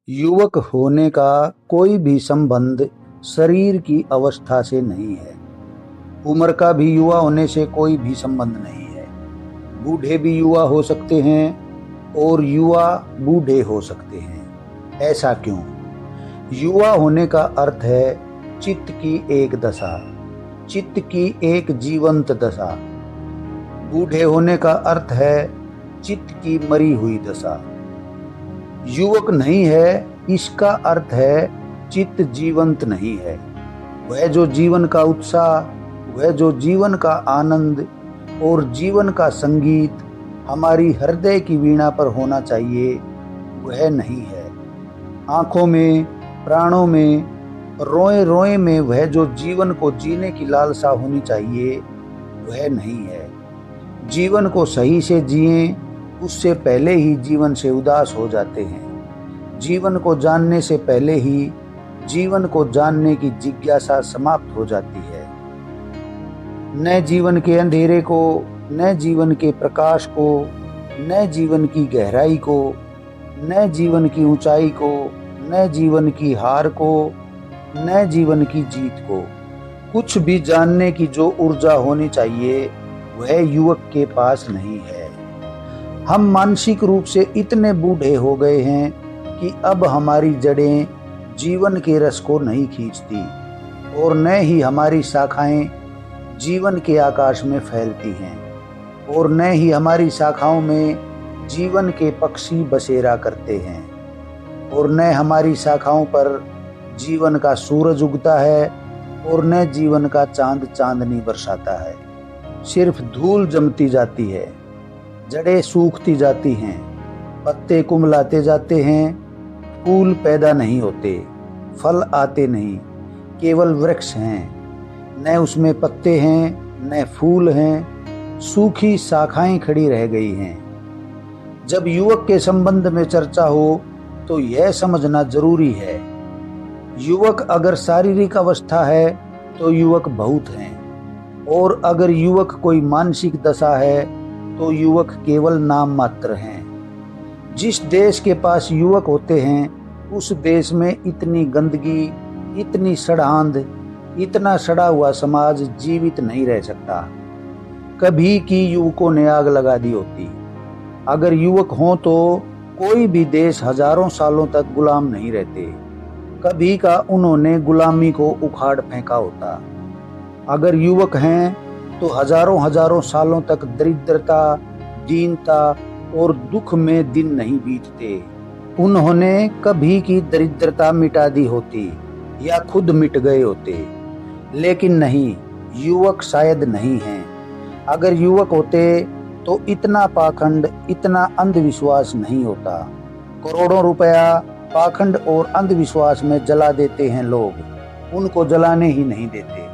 युवक होने का कोई भी संबंध शरीर की अवस्था से नहीं है। उम्र का भी युवा होने से कोई भी संबंध नहीं है। बूढ़े भी युवा हो सकते हैं और युवा बूढ़े हो सकते हैं। ऐसा क्यों? युवा होने का अर्थ है चित्त की एक दशा, चित्त की एक जीवंत दशा। बूढ़े होने का अर्थ है चित्त की मरी हुई दशा। युवक नहीं है इसका अर्थ है चित्त जीवंत नहीं है। वह जो जीवन का उत्साह, वह जो जीवन का आनंद और जीवन का संगीत हमारी हृदय की वीणा पर होना चाहिए, वह नहीं है। आंखों में, प्राणों में, रोए रोए में वह जो जीवन को जीने की लालसा होनी चाहिए, वह नहीं है। जीवन को सही से जिएं, उससे पहले ही जीवन से उदास हो जाते हैं। जीवन को जानने से पहले ही जीवन को जानने की जिज्ञासा समाप्त हो जाती है। न जीवन के अंधेरे को, न जीवन के प्रकाश को, न जीवन की गहराई को, न जीवन की ऊंचाई को, न जीवन की हार को, न जीवन की जीत को। कुछ भी जानने की जो ऊर्जा होनी चाहिए, वह युवक के पास नहीं है। हम मानसिक रूप से इतने बूढ़े हो गए हैं कि अब हमारी जड़ें जीवन के रस को नहीं खींचती और न ही हमारी शाखाएं जीवन के आकाश में फैलती हैं और न ही हमारी शाखाओं में जीवन के पक्षी बसेरा करते हैं और न हमारी शाखाओं पर जीवन का सूरज उगता है और न जीवन का चांद चांदनी बरसाता है। सिर्फ धूल जमती जाती है, जड़ें सूखती जाती हैं, पत्ते कुम्हलाते जाते हैं, फूल पैदा नहीं होते, फल आते नहीं, केवल वृक्ष हैं। न उसमें पत्ते हैं, न फूल हैं, सूखी शाखाएं खड़ी रह गई हैं। जब युवक के संबंध में चर्चा हो तो यह समझना जरूरी है, युवक अगर शारीरिक अवस्था है तो युवक बहुत हैं, और अगर युवक कोई मानसिक दशा है तो युवक केवल नाम मात्र हैं। जिस देश के पास युवक होते हैं उस देश में इतनी गंदगी, इतनी सड़ांध, इतना सड़ा हुआ समाज जीवित नहीं रह सकता। कभी की युवकों ने आग लगा दी होती। अगर युवक हों तो कोई भी देश हजारों सालों तक गुलाम नहीं रहते। कभी का उन्होंने गुलामी को उखाड़ फेंका होता। अगर युवक हैं तो हजारों हजारों सालों तक दरिद्रता, दीनता और दुख में दिन नहीं बीतते। उन्होंने कभी की दरिद्रता मिटा दी होती या खुद मिट गए होते, लेकिन नहीं, युवक शायद नहीं हैं। अगर युवक होते तो इतना पाखंड, इतना अंधविश्वास नहीं होता। करोड़ों रुपया पाखंड और अंधविश्वास में जला देते हैं लोग, उनको जलाने ही नहीं देते।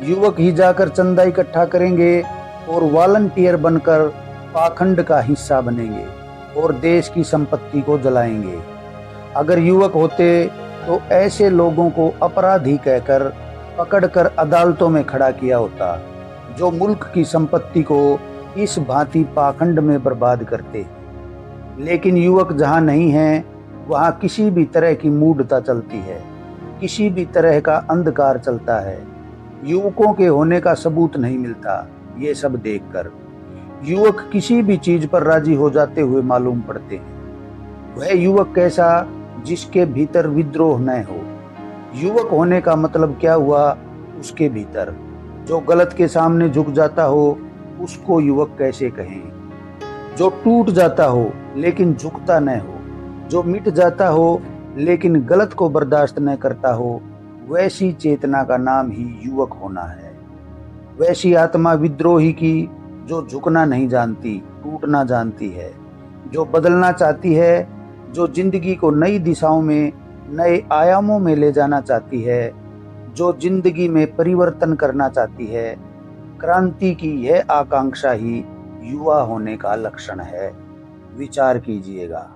युवक ही जाकर चंदा इकट्ठा करेंगे और वॉलंटियर बनकर पाखंड का हिस्सा बनेंगे और देश की संपत्ति को जलाएंगे। अगर युवक होते तो ऐसे लोगों को अपराधी कहकर पकड़कर अदालतों में खड़ा किया होता, जो मुल्क की संपत्ति को इस भांति पाखंड में बर्बाद करते। लेकिन युवक जहां नहीं है वहां किसी भी तरह की मूढ़ता चलती है, किसी भी तरह का अंधकार चलता है। युवकों के होने का सबूत नहीं मिलता। ये सब देखकर युवक किसी भी चीज पर राजी हो जाते हुए मालूम पड़ते हैं। वह युवक कैसा जिसके भीतर विद्रोह न हो। युवक होने का मतलब क्या हुआ? उसके भीतर जो गलत के सामने झुक जाता हो उसको युवक कैसे कहें? जो टूट जाता हो लेकिन झुकता न हो, जो मिट जाता हो लेकिन गलत को बर्दाश्त न करता हो, वैसी चेतना का नाम ही युवक होना है। वैसी आत्मा विद्रोही की जो झुकना नहीं जानती, टूटना जानती है, जो बदलना चाहती है, जो जिंदगी को नई दिशाओं में, नए आयामों में ले जाना चाहती है, जो जिंदगी में परिवर्तन करना चाहती है। क्रांति की यह आकांक्षा ही युवा होने का लक्षण है। विचार कीजिएगा।